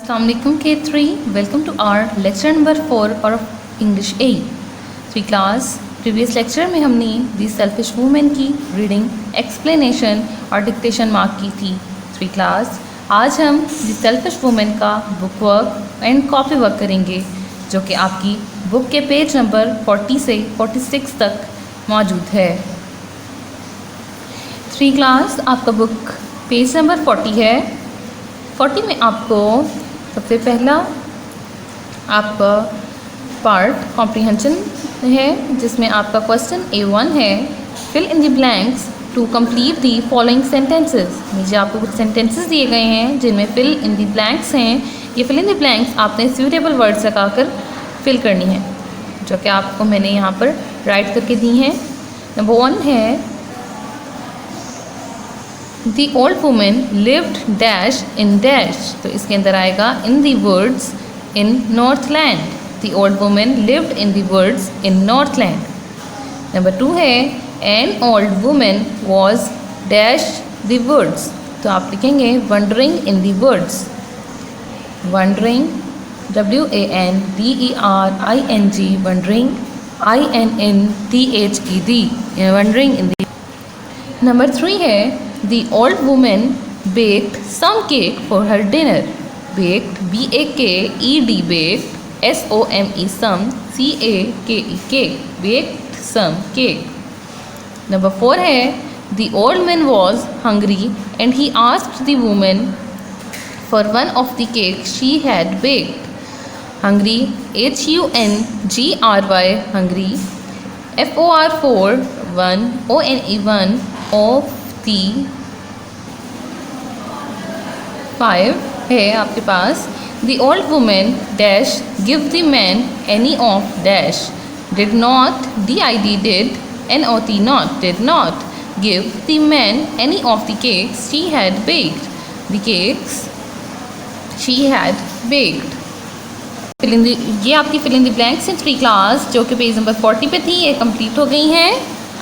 Assalamualaikum K3, welcome to our lecture number 4 of English A. 3 class previous lecture में हमने The Selfish Woman की reading, explanation और dictation mark की थी. 3 class आज हम The Selfish Woman का book work and copy work करेंगे जो कि आपकी बुक के पेज नंबर 40 से 46 तक मौजूद है. 3 class आपका बुक पेज नंबर 40 है. 40 में आपको सबसे पहला आपका पार्ट कॉम्प्रीहेंशन है जिसमें आपका क्वेश्चन A1 है. Fill in the blanks to complete the following sentences. नीचे आपको कुछ सेंटेंसेस दिए गए हैं जिनमें फिल इन द ब्लैंक्स हैं. ये फिल इन द ब्लैंक्स आपने सूटेबल वर्ड्स लगाकर फिल करनी है जो कि आपको मैंने यहाँ पर राइट करके दी हैं. नंबर 1 है The old woman lived dash in dash. तो इसके अंदर आएगा in the woods in Northland. The old woman lived in the woods in Northland. Number 2 है an old woman was dash the woods. तो आप लिखेंगे wandering in the woods. Wandering WANDERING wandering INNTHED wandering in the. Number 3 है The old woman baked some cake for her dinner. Baked BAKED baked SOME some CAKE cake. Baked some cake. Number 4 है The old man was hungry and he asked the woman for one of the cakes she had baked. Hungry HUNGRY hungry FOR 1 ONE 1 of the 5 है आपके पास The old woman dash give the man any of dash did not DID did NOT not did not give the man any of the cakes she had baked. The cakes she had baked. ये आपकी fill in the blanks हैं 3 class जो कि page number 40 पे थी. ये complete हो गई हैं.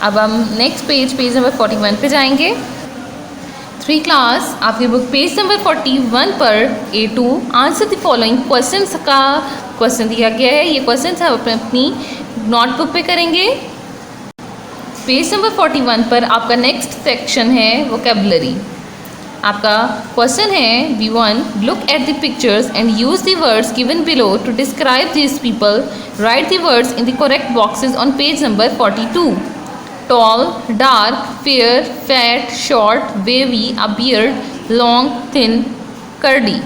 अब हम नेक्स्ट पेज नंबर 41 पे जाएंगे. 3 क्लास आपकी बुक पेज नंबर 41 पर A2 answer the following questions का क्वेश्चन दिया गया है. ये क्वेश्चन हम अपनी नोटबुक पे करेंगे. पेज नंबर 41 पर आपका नेक्स्ट सेक्शन है वोकैबुलरी. आपका क्वेश्चन है B1 look at the pictures and use the words given below to describe this people. Write the words in the correct boxes on page number 42. Tall, dark, fair, fat, short, wavy, a beard, long, thin, curly.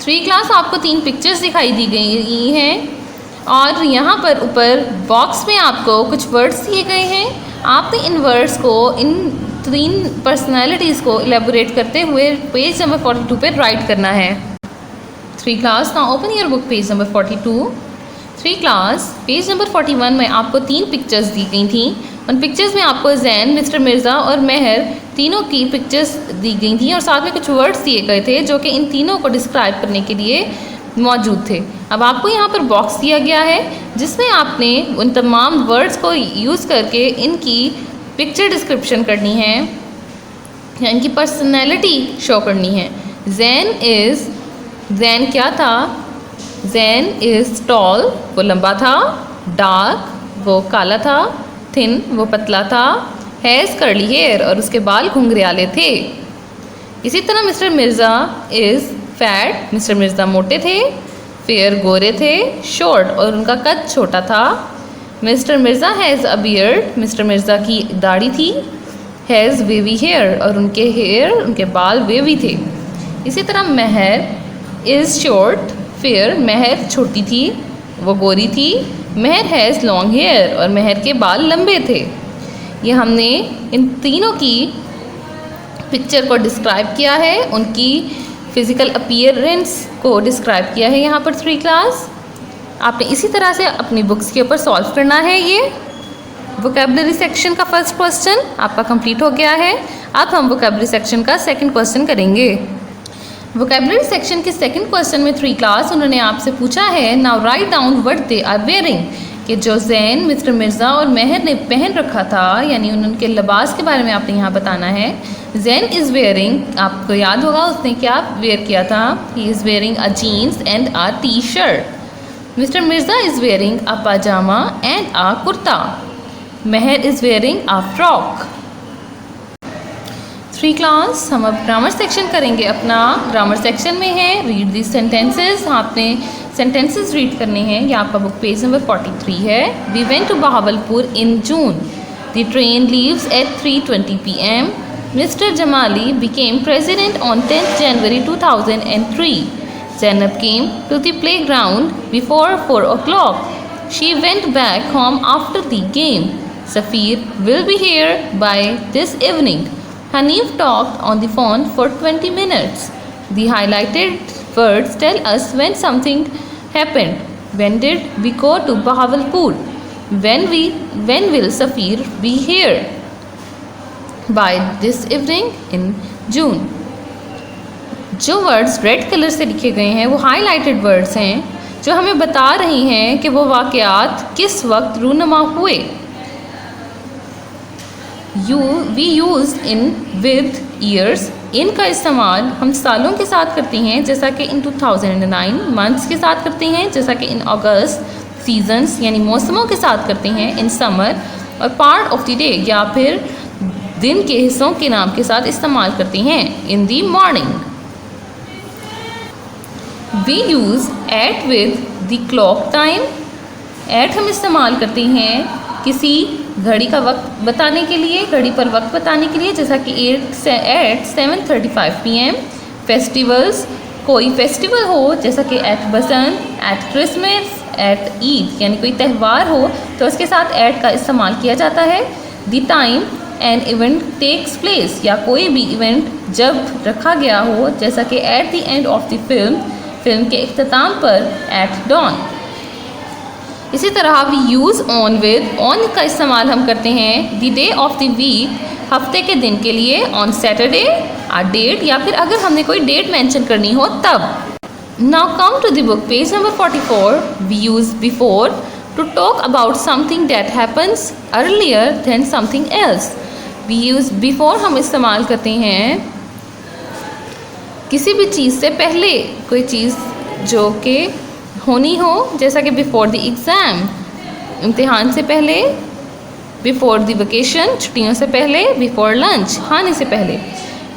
3 class आपको 3 pictures दिखाई दी गई हैं और यहाँ पर ऊपर box में आपको कुछ वर्ड्स दिए गए हैं. आपने इन वर्ड्स को इन 3 पर्सनैलिटीज़ को एलेबोरेट करते हुए पेज नंबर 42 पे राइट करना है. 3 class now open your book page number 42. 3 class page number 41 में आपको 3 पिक्चर्स दी गई थी. उन पिक्चर्स में आपको जैन, मिस्टर मिर्ज़ा और मेहर तीनों की पिक्चर्स दी गई थी और साथ में कुछ वर्ड्स दिए गए थे जो कि इन तीनों को डिस्क्राइब करने के लिए मौजूद थे. अब आपको यहाँ पर बॉक्स दिया गया है जिसमें आपने उन तमाम वर्ड्स को यूज़ करके इनकी पिक्चर डिस्क्रिप्शन करनी है या इनकी पर्सनैलिटी शो करनी है. जैन क्या था? जैन इज़ टॉल, वो लंबा था. डार्क, वो काला था. थिन, वो पतला था. हैज़ कर्ली हेयर, और उसके बाल घुंघराले थे. इसी तरह mister Mirza is fat, mister Mirza मोटे थे. फेयर, गोरे थे. शॉर्ट, और उनका कद छोटा था. Mister Mirza has a beard, mister Mirza की दाढ़ी थी. हैज़ वेवी हेयर, और उनके बाल वेवी थे. इसी तरह मेहर इज़ शॉर्ट, फेयर, मेहर छोटी थी, वो गोरी थी. मेहर हैज़ लॉन्ग हेयर, और मेहर के बाल लंबे थे. ये हमने इन तीनों की पिक्चर को डिस्क्राइब किया है, उनकी फ़िज़िकल अपीयरेंस को डिस्क्राइब किया है यहाँ पर 3 क्लास. आपने इसी तरह से अपनी बुक्स के ऊपर सॉल्व करना है. ये वोकैबुलरी सेक्शन का फर्स्ट क्वेश्चन आपका कंप्लीट हो गया है. अब हम वोकैबुलरी सेक्शन का सेकंड क्वेश्चन करेंगे. वोकैबुलरी सेक्शन के सेकंड क्वेश्चन में 3 क्लास उन्होंने आपसे पूछा है now write down what they are wearing. कि जो जैन, मिस्टर मिर्ज़ा और मेहर ने पहन रखा था, यानी उनके लिबास के बारे में आपने यहाँ बताना है. जैन इज़ वेयरिंग, आपको याद होगा उसने क्या वेयर किया था, he is wearing a jeans and a T shirt. Mister Mirza is wearing a pajama and a kurta. Mehar is wearing a frock. 3 class हम अब ग्रामर सेक्शन करेंगे अपना। ग्रामर सेक्शन में है रीड दी सेंटेंसेस, आपने सेंटेंसेस रीड करने हैं। ये आपका बुक पेज नंबर 43 है। We went to Bahawalpur in June. The train leaves at 3:20 PM. Mr. Jamali became president on 10th January 2003. Zainab came to the playground before 4 o'clock. She went back home after the game. Safir will be here by this evening. Hanif talked on the phone for 20 minutes. The highlighted words tell us when something happened. When did we go to Bahawalpur? When will Safir be here? By this evening in June. जो words red colour से लिखे गए हैं वो highlighted words हैं जो हमें बता रही हैं कि वो वाक़यात किस वक्त रूनुमा हुए। We use in with years, इनका इस्तेमाल हम सालों के साथ करते हैं जैसा कि इन 2009, मंथ्स के साथ करते हैं जैसा कि इन अगस्त, सीजन्स यानी मौसमों के साथ करते हैं इन समर, और पार्ट ऑफ द डे या फिर दिन के हिस्सों के नाम के साथ इस्तेमाल करते हैं in the morning. We use at with the clock time, at हम इस्तेमाल करते हैं किसी घड़ी का वक्त बताने के लिए, घड़ी पर वक्त बताने के लिए, जैसा कि एट 7:35 PM। फेस्टिवल्स, कोई फेस्टिवल हो जैसा कि at Basant, at Christmas, at Eid यानी कोई त्यौहार हो तो उसके साथ एट का इस्तेमाल किया जाता है। The time an event takes place, या कोई भी इवेंट जब रखा गया हो जैसा कि at the end of the film, film के इख्तिताम पर एट डॉन। इसी तरह we use on with, on का इस्तेमाल हम करते हैं the day of the week, हफ्ते के दिन के लिए, ऑन सैटरडे, आ डेट, या फिर अगर हमने कोई डेट मेंशन करनी हो तब। Now come to the book page number 44। We use before to talk about something that happens earlier than something else. We use before हम इस्तेमाल करते हैं किसी भी चीज़ से पहले, कोई चीज़ जो कि होनी हो जैसा कि बिफोर द एग्ज़ाम, इम्तिहान से पहले, बिफोर द वेकेशन, छुट्टियों से पहले, बिफोर लंच, खाने से पहले।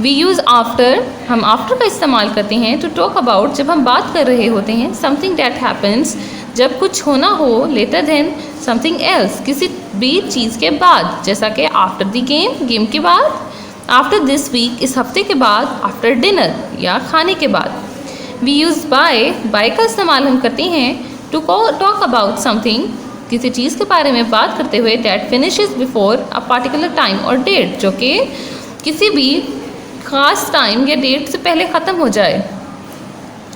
वी यूज़ आफ्टर, हम आफ्टर का इस्तेमाल करते हैं टू टॉक अबाउट, जब हम बात कर रहे होते हैं, समथिंग दैट हैपन्स, जब कुछ होना हो, लेटर देन समथिंग एल्स, किसी भी चीज़ के बाद, जैसा कि आफ्टर द गेम, गेम के बाद, आफ्टर दिस वीक, इस हफ्ते के बाद, आफ्टर डिनर या खाने के बाद। वी यूज़ बाय का इस्तेमाल हम करते हैं टू टॉक अबाउट समथिंग, किसी चीज़ के बारे में बात करते हुए that finishes before a particular time और डेट, जो कि किसी भी ख़ास टाइम या डेट से पहले ख़त्म हो जाए,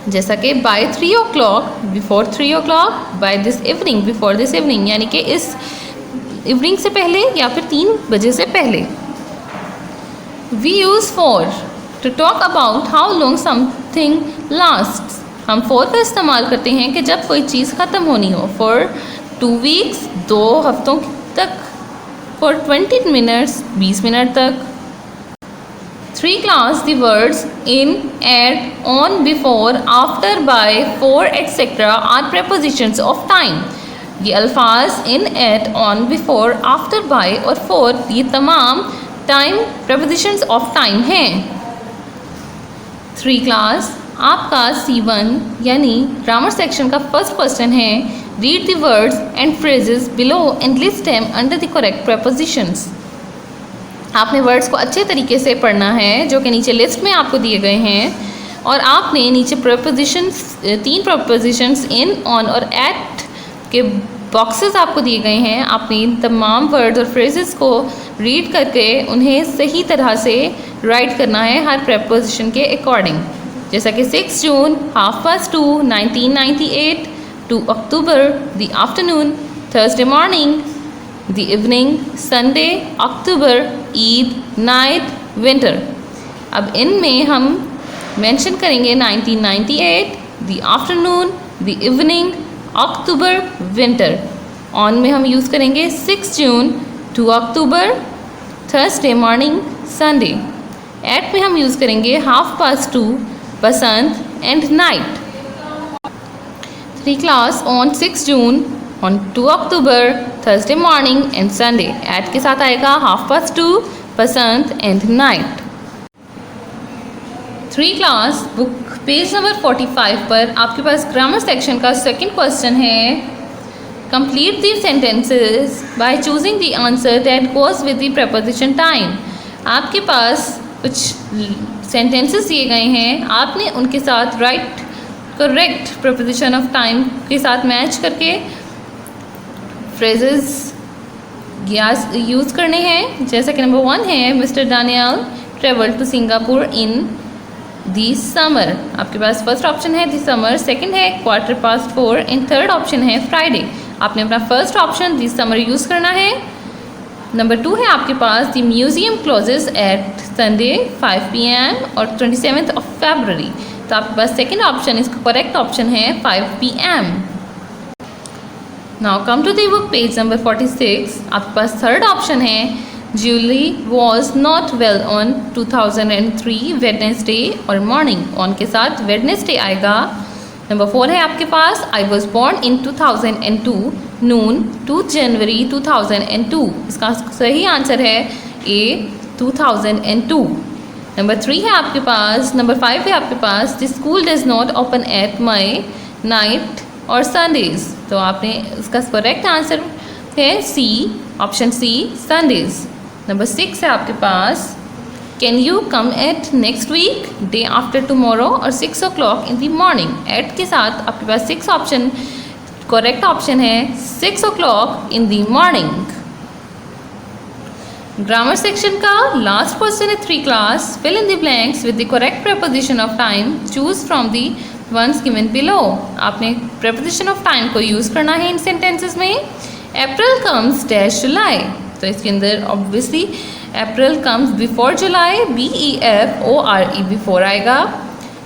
जैसा कि by 3 o'clock, before 3 o'clock, by this evening, before this evening, यानी कि इस इवनिंग से पहले या फिर 3 बजे से पहले। We use for to talk about how long something lasts, हम फॉर का इस्तेमाल करते हैं कि जब कोई चीज़ ख़त्म होनी हो, फॉर 2 weeks, 2 हफ्तों तक, फॉर 20 minutes, 20 मिनट तक। 3 class, the words in, at, on, before, after, by, for, etc. are prepositions of time. ये अल्फाज in, at, on, before, after, by और for ये तमाम टाइम prepositions of time हैं। 3 class, आपका C1 यानी grammar section का फर्स्ट क्वेश्चन है read the words and phrases below and list them under the correct prepositions. आपने वर्ड्स को अच्छे तरीके से पढ़ना है जो कि नीचे लिस्ट में आपको दिए गए हैं, और आपने नीचे प्रपोजिशंस, 3 प्रपोजिशंस इन, ऑन और एट के बॉक्सेस आपको दिए गए हैं। आपने इन तमाम वर्ड्स और फ्रेजेस को रीड करके उन्हें सही तरह से राइट करना है हर प्रपोजिशन के अकॉर्डिंग, जैसा कि 6 June, 2:30, 1998, 2 October, the afternoon, Thursday morning, the evening, Sunday, October, Eid, night, winter. अब इनमें हम मेंशन करेंगे 1998, the afternoon, the evening, October, winter. On में हम यूज़ करेंगे 6 June, 2 October, Thursday morning, Sunday. At में हम यूज़ करेंगे 2:30, Basant and night. 3 class on 6 June, on 2 October, Thursday morning and Sunday. At के साथ आएगा 2:30, Basant and night. 3 class book page number 45 पर आपके पास ग्रामर सेक्शन का सेकंड क्वेश्चन है। Complete the sentences by choosing the answer that goes with the preposition time. आपके पास कुछ sentences दिए गए हैं, आपने उनके साथ करेक्ट प्रपोजिशन ऑफ टाइम के साथ मैच करके फ्रेजेस यूज़ करने हैं। जैसा कि नंबर 1 है, mister Daniel travel to Singapore in the summer. आपके पास फर्स्ट ऑप्शन है दी समर, सेकंड है 4:15 एंड थर्ड ऑप्शन है फ्राइडे। आपने अपना first option the summer use करना है। नंबर 2 है आपके पास the museum closes at Sunday 5 PM और 27 फरवरी। तो आपके पास सेकंड ऑप्शन, इसका करेक्ट ऑप्शन है 5 PM। Now come to the book page number 46। आपके पास थर्ड ऑप्शन है Julie was not well on 2003 Wednesday और मॉर्निंग। ऑन के साथ वेडनेसडे आएगा। नंबर 4 है आपके पास आई वॉज बॉर्न इन 2002 नून 2 जनवरी 2002। इसका सही आंसर है ए 2002। नंबर 3 है आपके पास, नंबर 5 है आपके पास the school does not open at my night और संडेज। तो आपने इसका करेक्ट आंसर है C, option C, Sundays. Number 6 है आपके पास can you come at next week, day after tomorrow और 6 o'clock in the morning. Eight के साथ आपके पास 6 ऑप्शन, करेक्ट ऑप्शन है 6 o'clock in the morning. Grammar section का लास्ट क्वेश्चन है 3 class fill in the blanks with the correct preposition of time, choose from the ones given below. आपने preposition of time को use करना है इन sentences में। अप्रैल comes dash जुलाई, तो इसके अंदर obviously April comes before July, BEFORE before आएगा।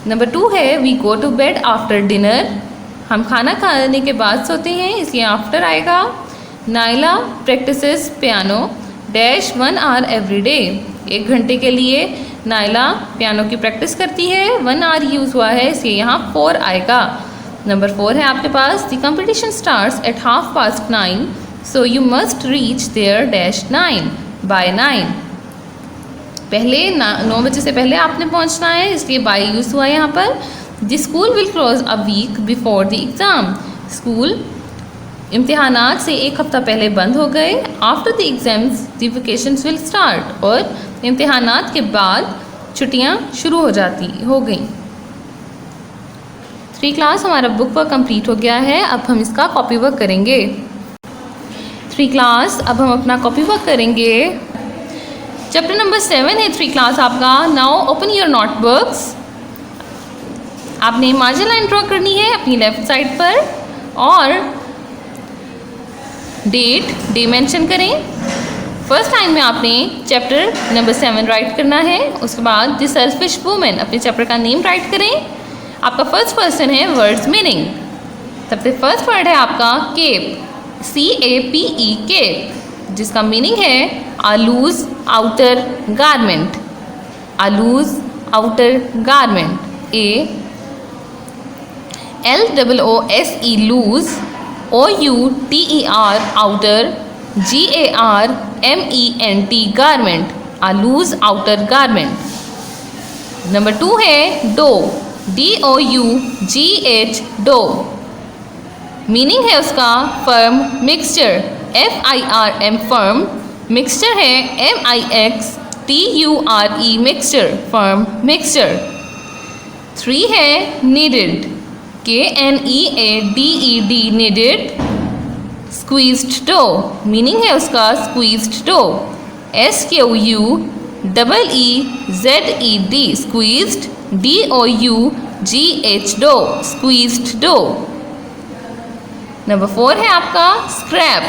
Number 2 है we go to bed after dinner, हम खाना खाने के बाद सोते हैं, इसलिए आफ्टर आएगा। Naila practices piano dash 1 hour every day, 1 घंटे के लिए नाइला पियानो की प्रैक्टिस करती है। 1 hour यूज़ हुआ है, इसलिए यहाँ 4 आएगा। नंबर 4 है आपके पास the competition starts at 9:30 so you must reach there dash 9 by 9। पहले 9 बजे से पहले आपने पहुँचना है, इसलिए बाय यूज़ हुआ है यहाँ पर। The school will close a week before the exam, school इम्तिहानात से 1 हफ्ता पहले बंद हो गए। After the exams the vacations will start, और इम्तिहानात के बाद छुट्टियां शुरू हो गई। 3 क्लास हमारा बुक वर्क कंप्लीट हो गया है। अब हम इसका कॉपी वर्क करेंगे। 3 क्लास अब हम अपना कॉपी वर्क करेंगे। चैप्टर नंबर 7 है 3 क्लास आपका। Now open your notebooks. आपने मार्जिन लाइन ड्रॉ करनी है अपनी लेफ्ट साइड पर, और डे मेंशन करें। फर्स्ट लाइन में आपने चैप्टर नंबर 7 राइट करना है। उसके बाद द सेल्फिश वुमेन, अपने चैप्टर का नेम राइट करें। आपका फर्स्ट क्वेश्चन है वर्ड्स मीनिंग। सबसे फर्स्ट वर्ड है आपका केप, CAPE केप, जिसका मीनिंग है a loose outer garment, a loose outer garment. LOOSE loose, OUTER outer, GARMENT garment, a loose outer garment। Number 2 है dough, DOUGH dough, meaning है उसका firm mixture, FIRM firm, mixture है MIXTURE mixture, firm mixture. 3 है needed, KNEADED kneaded, squeezed dough, meaning है उसका squeezed dough, SQUEEZED squeezed, DOUGH dough, squeezed dough. Number 4 है आपका scrap,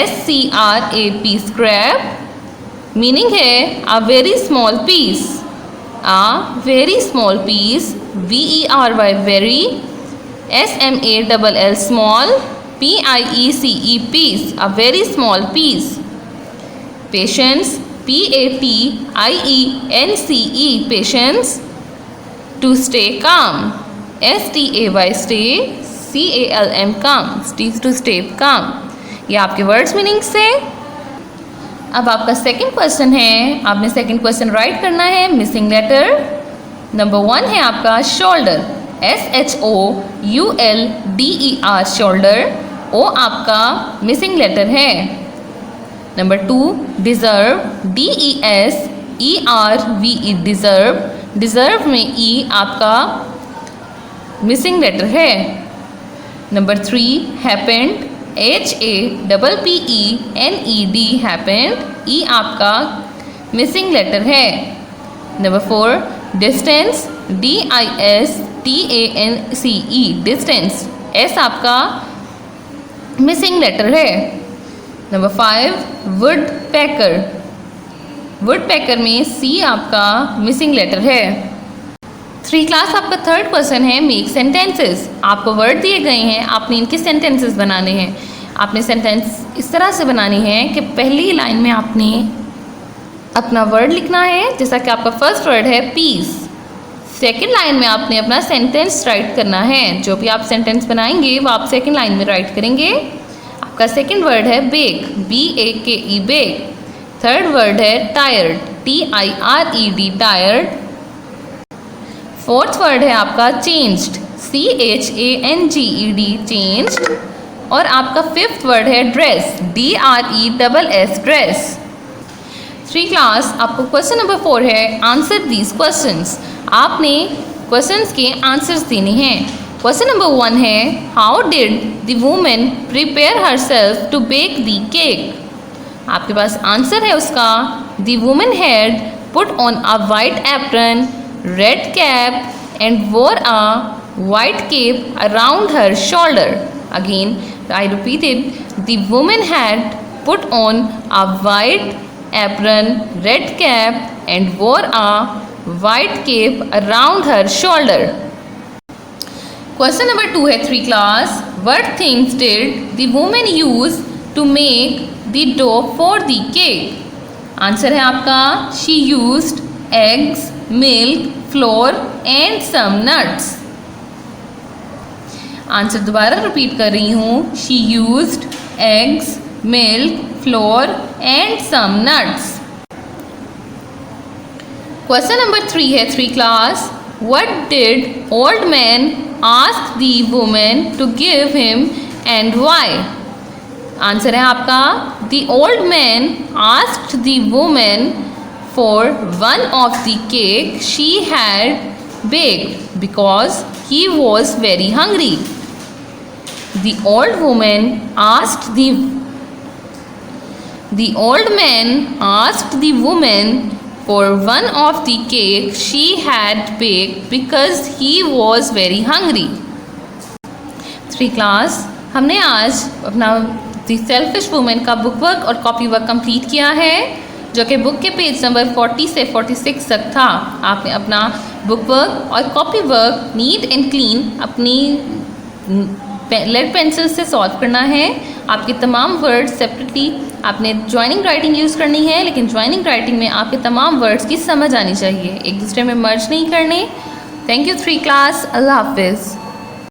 SCRAP scrap, meaning है a very small piece, a very small piece, VERY very, SMALL small, PIECE piece, a very small piece। Patience, PATIENCE patience. To stay calm, STAY stay, CALM calm, to stay calm. ये आपके words meanings थे। अब आपका second question है, आपने second question right करना है missing letter. Number 1 है आपका शोल्डर, SHOULDER शोल्डर, ओ आपका मिसिंग लेटर है। Number 2 deserve, DESERVE deserve, deserve में ई आपका मिसिंग लेटर है। नंबर 3 हैपेंड, HAPPENED हैपेंड, ई आपका मिसिंग लेटर है। Number 4 distance, DISTANCE distance, S आपका मिसिंग लेटर है। नंबर 5 वुड पैकर, वुड पैकर में सी आपका मिसिंग लेटर है। 3 क्लास आपका थर्ड क्वेश्चन है मेक सेंटेंसेस। आपको वर्ड दिए गए हैं, आपने इनके सेंटेंसेस बनाने हैं। आपने सेंटेंस इस तरह से बनानी है कि पहली लाइन में आपने अपना वर्ड लिखना है, जैसा कि आपका फर्स्ट वर्ड है पीस। सेकंड लाइन में आपने अपना सेंटेंस राइट करना है। जो भी आप सेंटेंस बनाएंगे वो आप सेकंड लाइन में राइट करेंगे। आपका सेकंड वर्ड है bake, BAKE bake. Third word है tired, TIRED tired. Fourth word है आपका चेंज्ड, CHANGED चेंज्ड। और आपका फिफ्थ वर्ड है ड्रेस, DRESS ड्रेस। 3 क्लास आपको क्वेश्चन नंबर 4 है आंसर दीज क्वेश्चंस। आपने क्वेश्चंस के आंसर्स देने हैं। क्वेश्चन नंबर 1 है how did the woman prepare herself to bake the cake. आपके पास आंसर है उसका, the woman had put on a white apron, red cap and wore a white cape around her shoulder. Again I repeated, the woman had put on a white apron, red cap and wore a white cape around her shoulder. Question number 2 है 3 class what things did the woman use to make the dough for the cake. Answer है आपका she used eggs, milk, flour and some nuts. Answer दोबारा repeat कर रही हूँ, she used eggs, milk, flour and some nuts. Question number 3 है 3 class what did old man ask the woman to give him and why. Answer है आपका the old man asked the woman for one of the cake she had baked because he was very hungry. The old woman asked the old man asked the woman for one of the cake she had baked because he was very hungry। 3 class हमने आज अपना the selfish women का book work और copy work complete किया है, जो कि book के पेज नंबर 40 से 46 तक था। आपने अपना बुक वर्क और copy work neat and clean अपनी लेड पेंसिल से सॉल्व करना है। आपके तमाम वर्ड्स सेपरेटली आपने ज्वाइनिंग राइटिंग यूज़ करनी है, लेकिन ज्वाइनिंग राइटिंग में आपके तमाम वर्ड्स की समझ आनी चाहिए, एक दूसरे में मर्ज नहीं करने। थैंक यू 3 क्लास, अल्लाह हाफिज़।